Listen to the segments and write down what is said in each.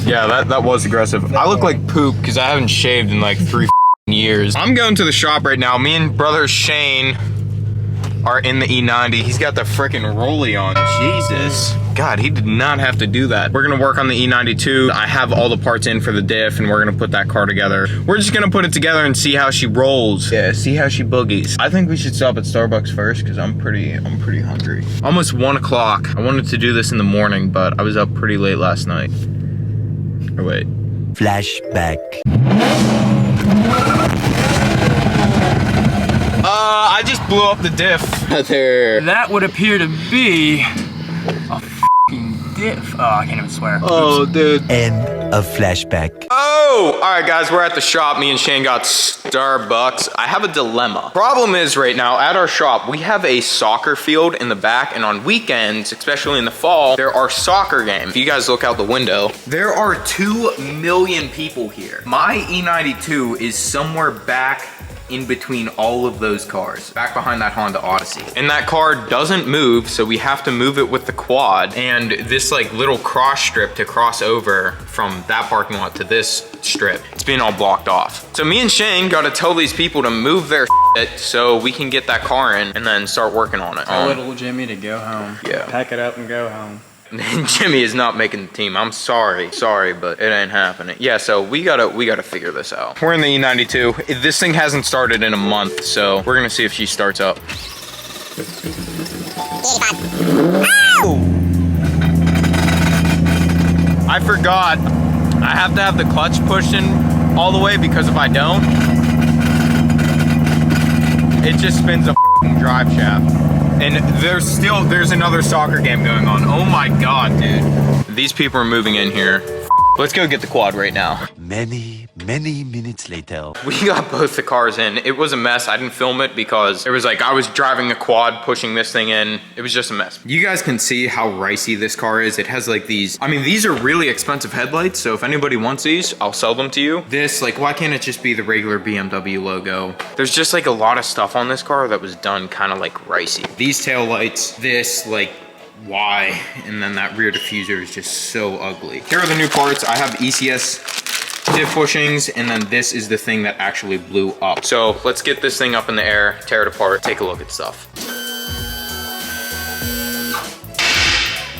Yeah, that was aggressive. I look like poop because I haven't shaved in like 3 years. I'm going to the shop right now. Me and brother Shane are in the E90. He's got the freaking rollie on. Jesus. God, he did not have to do that. We're gonna work on the E92. I have all the parts in for the diff and we're gonna put that car together. We're just gonna put it together and see how she rolls. Yeah, see how she boogies. I think we should stop at Starbucks first because I'm pretty hungry. Almost 1 o'clock. I wanted to do this in the morning, but I was up pretty late last night. Or wait. Flashback. I just blew up the diff. There. That would appear to be a f***ing diff. Oh, I can't even swear. Oh, dude. End of flashback. Oh, all right, guys, we're at the shop. Me and Shane got Starbucks. I have a dilemma. Problem is right now at our shop, we have a soccer field in the back, and on weekends, especially in the fall, there are soccer games. If you guys look out the window, there are 2 million people here. My E92 is somewhere back in between all of those cars, back behind that Honda Odyssey. And that car doesn't move, so we have to move it with the quad. And this like little cross strip to cross over from that parking lot to this strip, it's being all blocked off. So me and Shane gotta tell these people to move their shit so we can get that car in and then start working on it. Tell little Jimmy to go home. Yeah. Pack it up and go home. Jimmy is not making the team. I'm sorry, but it ain't happening. Yeah, so we gotta figure this out. We're in the E92. This thing hasn't started in a month, so we're gonna see if she starts up. I forgot. I have to have the clutch pushed in all the way because if I don't, it just spins a drive shaft. And there's another soccer game going on. Oh my God, dude. These people are moving in here. Let's go get the quad right now. Many minutes later. We got both the cars in. It was a mess. I didn't film it because it was like I was driving the quad, pushing this thing in. It was just a mess. You guys can see how ricey this car is. It has like these, I mean, these are really expensive headlights. So if anybody wants these, I'll sell them to you. This, like, why can't it just be the regular BMW logo? There's just like a lot of stuff on this car that was done kind of like ricey. These tail lights, this, like, why? And then that rear diffuser is just so ugly. Here are the new parts. I have ECS diff bushings, and then this is the thing that actually blew up. So let's get this thing up in the air, tear it apart, take a look at stuff.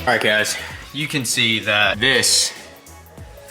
All right, guys, you can see that this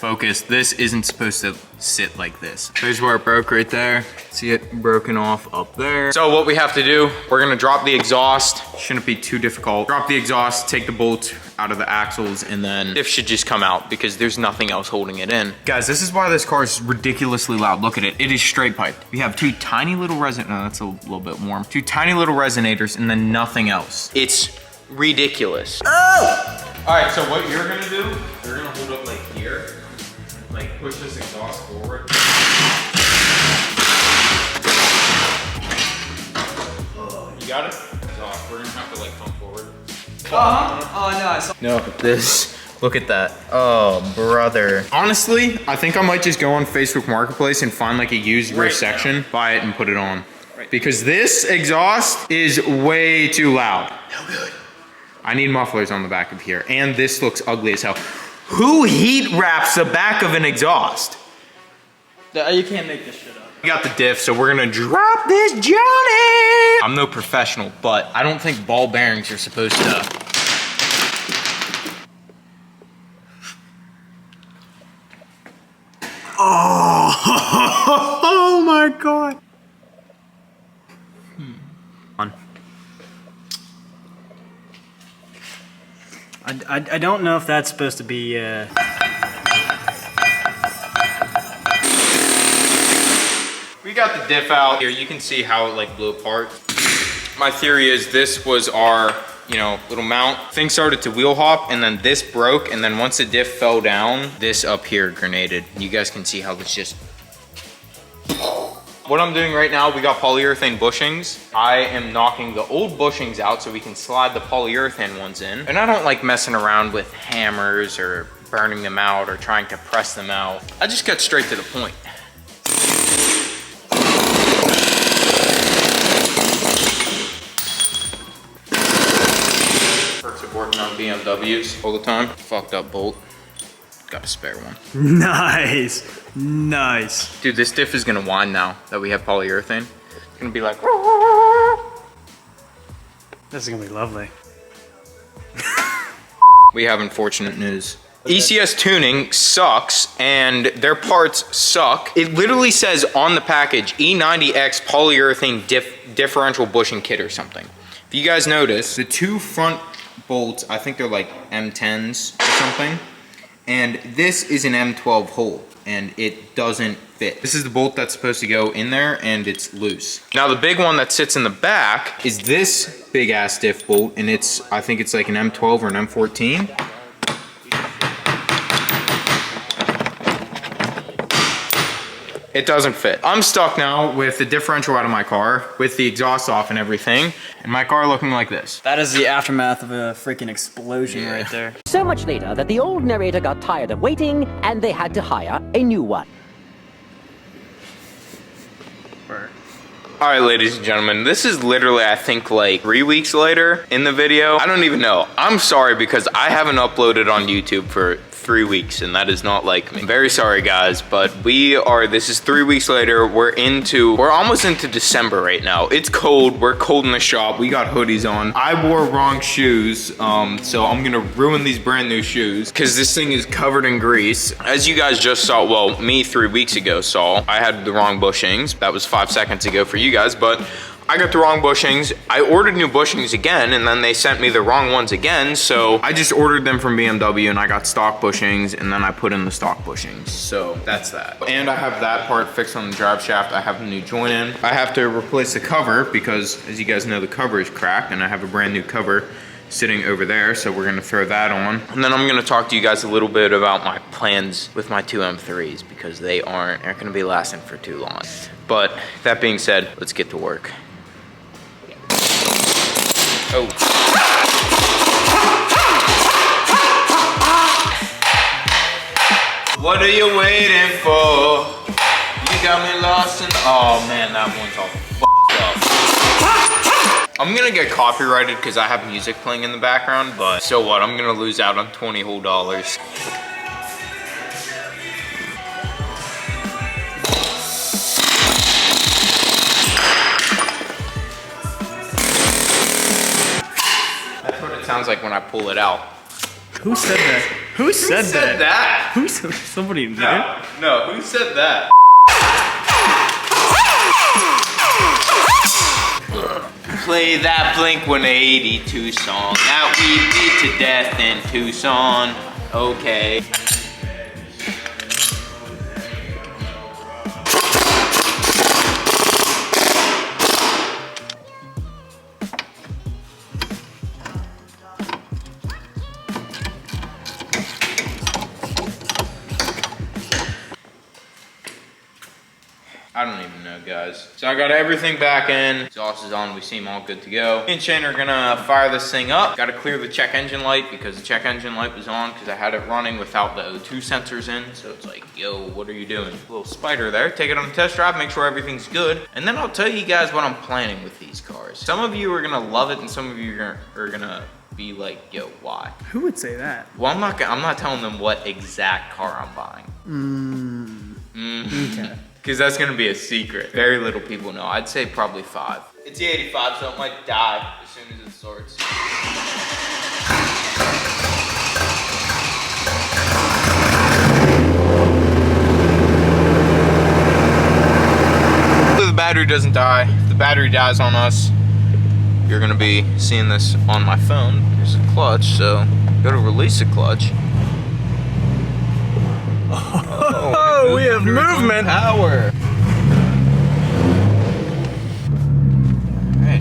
isn't supposed to sit like this. There's where it broke right there. See it broken off up there. So what we have to do, we're gonna drop the exhaust. Shouldn't be too difficult. Drop the exhaust, take the bolts out of the axles, and then diff should just come out because there's nothing else holding it in. Guys, this is why this car is ridiculously loud. Look at it, it is straight piped. We have 2 tiny little no, that's a little bit warm. 2 tiny little resonators and then nothing else. It's ridiculous. Oh! All right, so what you're gonna do, you're gonna hold up like here, like push this exhaust forward. You got it? Exhaust. We're gonna have to like come forward. Oh no, I saw. No, this. Look at that. Oh, brother. Honestly, I think I might just go on Facebook Marketplace and find like a used rear section, buy it and put it on. Right. Because this exhaust is way too loud. No good. I need mufflers on the back of here. And this looks ugly as hell. Who heat wraps the back of an exhaust? You can't make this shit up. We got the diff, so we're gonna drop this Johnny. I'm no professional, but I don't think ball bearings are supposed to. Oh my God. On. I don't know if that's supposed to be, We got the diff out here. You can see how it like blew apart. My theory is this was our, you know, little mount. Thing started to wheel hop and then this broke. And then once the diff fell down, this up here grenaded. You guys can see how this just. What I'm doing right now, we got polyurethane bushings. I am knocking the old bushings out so we can slide the polyurethane ones in. And I don't like messing around with hammers or burning them out or trying to press them out. I just got straight to the point. Perks of working on BMWs all the time. Fucked up bolt. Got a spare one. Nice. Nice. Dude, this diff is gonna whine now that we have polyurethane. It's gonna be like. This is gonna be lovely. We have unfortunate news. ECS tuning sucks and their parts suck. It literally says on the package E90X polyurethane differential bushing kit or something. If you guys notice, the two front bolts, I think they're like M10s or something. And this is an M12 hole and it doesn't fit. This is the bolt that's supposed to go in there and it's loose. Now the big one that sits in the back is this big ass diff bolt and I think it's like an M12 or an M14. It doesn't fit. I'm stuck now with the differential out of my car, with the exhaust off and everything, and my car looking like this. That is the aftermath of a freaking explosion right there. So much later that the old narrator got tired of waiting and they had to hire a new one. All right, ladies and gentlemen, this is literally, I think, like 3 weeks later in the video. I don't even know. I'm sorry because I haven't uploaded on YouTube for 3 weeks and that is not like me. I'm very sorry guys, but this is 3 weeks later. We're almost into December right now. It's cold, we're cold in the shop. We got hoodies on. I wore wrong shoes, so I'm gonna ruin these brand new shoes because this thing is covered in grease. As you guys just saw, well, me 3 weeks ago saw, I had the wrong bushings. That was 5 seconds ago for you guys, but I got the wrong bushings. I ordered new bushings again and then they sent me the wrong ones again. So I just ordered them from BMW and I got stock bushings and then I put in the stock bushings. So that's that. And I have that part fixed on the drive shaft. I have a new joint in. I have to replace the cover because as you guys know, the cover is cracked and I have a brand new cover sitting over there. So we're gonna throw that on. And then I'm gonna talk to you guys a little bit about my plans with my two M3s because they aren't gonna be lasting for too long. But that being said, let's get to work. Oh. What are you waiting for? You got me lost in, oh man, that one's all f***ed up. I'm gonna get copyrighted because I have music playing in the background, but so what, I'm gonna lose out on $20 whole. Sounds like when I pull it out. Who said that? Who said that? Who said somebody did? No, who said that? Play that Blink-182 song that we beat to death in Tucson. Okay. I don't even know, guys. So I got everything back in. Exhaust is on, we seem all good to go. Me and Shane are gonna fire this thing up. Gotta clear the check engine light because the check engine light was on because I had it running without the O2 sensors in. So it's like, yo, what are you doing? Little spider there. Take it on a test drive, make sure everything's good. And then I'll tell you guys what I'm planning with these cars. Some of you are gonna love it and some of you are gonna be like, yo, why? Who would say that? Well, I'm not telling them what exact car I'm buying. Okay. Because that's gonna be a secret. Very little people know. I'd say probably 5. It's the 85, so it might die as soon as it starts. Hopefully the battery doesn't die. If the battery dies on us, you're gonna be seeing this on my phone. There's a clutch, so go to release the clutch. Oh, we have movement. Power. Hey.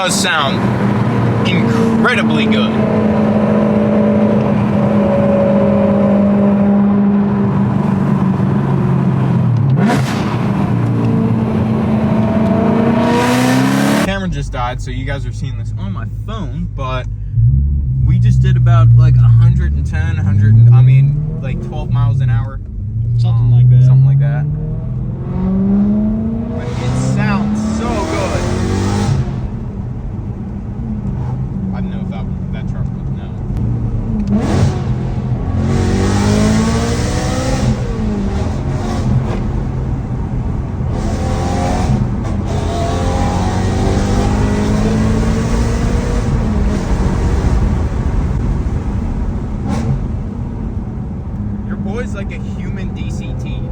does sound incredibly good. Camera just died, so you guys are seeing this on my phone, but we just did about like 110, like 12 miles an hour. Something like that. Something like that. But it sounds so good. I don't know if that truck would know. Your boy's like a human DCT.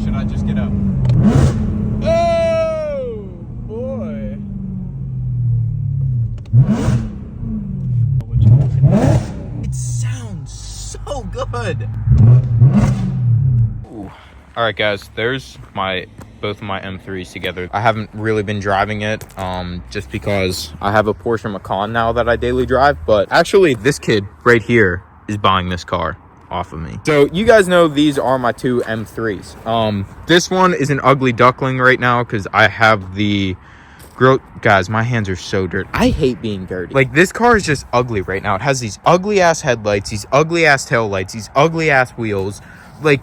Should I just get a? Oh boy. It sounds so good. Ooh. All right, guys, there's both of my M3s together. I haven't really been driving it just because I have a Porsche Macan now that I daily drive, but actually this kid right here is buying this car off of me. So you guys know these are my two M3s. This one is an ugly duckling right now because I have the grill. Guys, my hands are so dirty. I hate being dirty. Like, this car is just ugly right now. It has these ugly ass headlights, these ugly ass tail lights, these ugly ass wheels. Like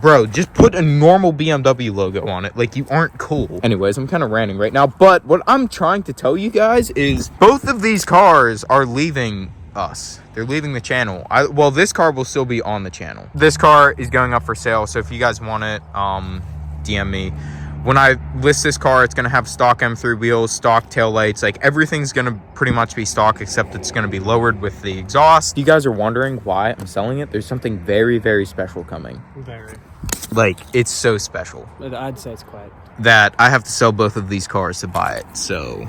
bro, just put a normal BMW logo on it. Like, you aren't cool. Anyways, I'm kind of ranting right now, but what I'm trying to tell you guys is both of these cars are leaving us. They're leaving the channel. Well, this car will still be on the channel. This car is going up for sale, so if you guys want it, DM me. When I list this car, it's going to have stock M3 wheels, stock taillights. Like, everything's going to pretty much be stock, except it's going to be lowered with the exhaust. You guys are wondering why I'm selling it? There's something very, very special coming. Very. Like, it's so special I'd say it's quite. that I have to sell both of these cars to buy it. So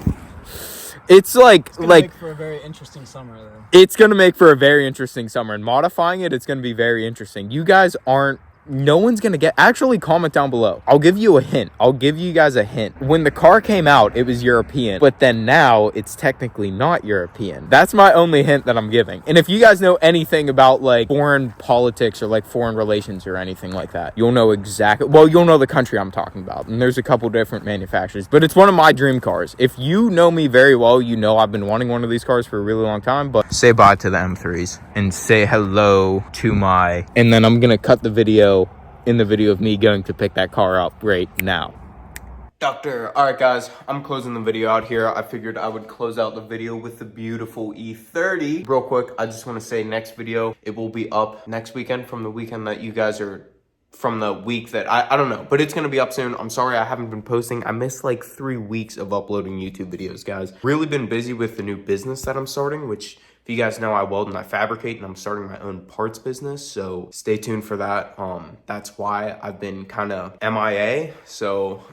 it's It's gonna make for a very interesting summer, though. it's going to make for a very interesting summer, and modifying it, it's going to be very interesting. You guys aren't, no one's going to get, actually comment down below. I'll give you a hint. I'll give you guys a hint. When the car came out, it was European, but then now it's technically not European. That's my only hint that I'm giving. And if you guys know anything about like foreign politics or like foreign relations or anything like that, you'll know exactly, well, you'll know the country I'm talking about. And there's a couple different manufacturers, but it's one of my dream cars. If you know me very well, you know I've been wanting one of these cars for a really long time. But say bye to the M3s and say hello to my, and then I'm gonna cut the video in the video of me going to pick that car up right now. Doctor. All right, guys, I'm closing the video out here. I figured I would close out the video with the beautiful E30. Real quick, I just want to say next video, it will be up next weekend from the weekend that you guys are, from the week that, I don't know, but it's going to be up soon. I'm sorry I haven't been posting. I missed like 3 weeks of uploading YouTube videos, guys. Really been busy with the new business that I'm starting, which, if you guys know, I weld and I fabricate, and I'm starting my own parts business, so stay tuned for that. That's why I've been kind of MIA. So,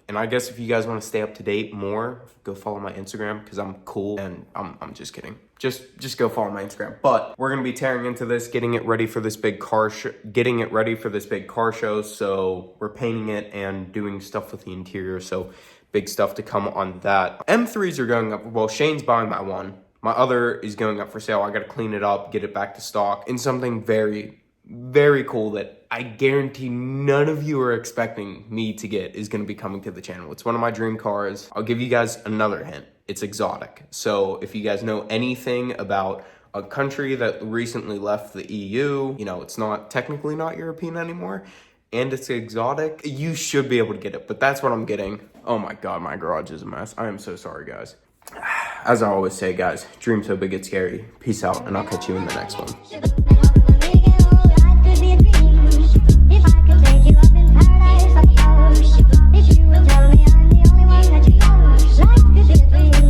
and I guess if you guys want to stay up to date more, go follow my Instagram, because I'm cool, and I'm just kidding. Just go follow my Instagram. But we're gonna be tearing into this, getting it ready for this big car show. So we're painting it and doing stuff with the interior. So big stuff to come on that. M3s are going up. Well, Shane's buying my one. My other is going up for sale. I got to clean it up, get it back to stock, and something very, very cool that I guarantee none of you are expecting me to get is going to be coming to the channel. It's one of my dream cars. I'll give you guys another hint. It's exotic. So if you guys know anything about a country that recently left the EU, you know, it's not technically not European anymore, and it's exotic, you should be able to get it. But that's what I'm getting. Oh my God, my garage is a mess. I am so sorry, guys. As I always say, guys, dream so big it's scary. Peace out, and I'll catch you in the next one. If I could take you up in paradise like yours, if you will tell me I'm the only one that you use, life could be a dream.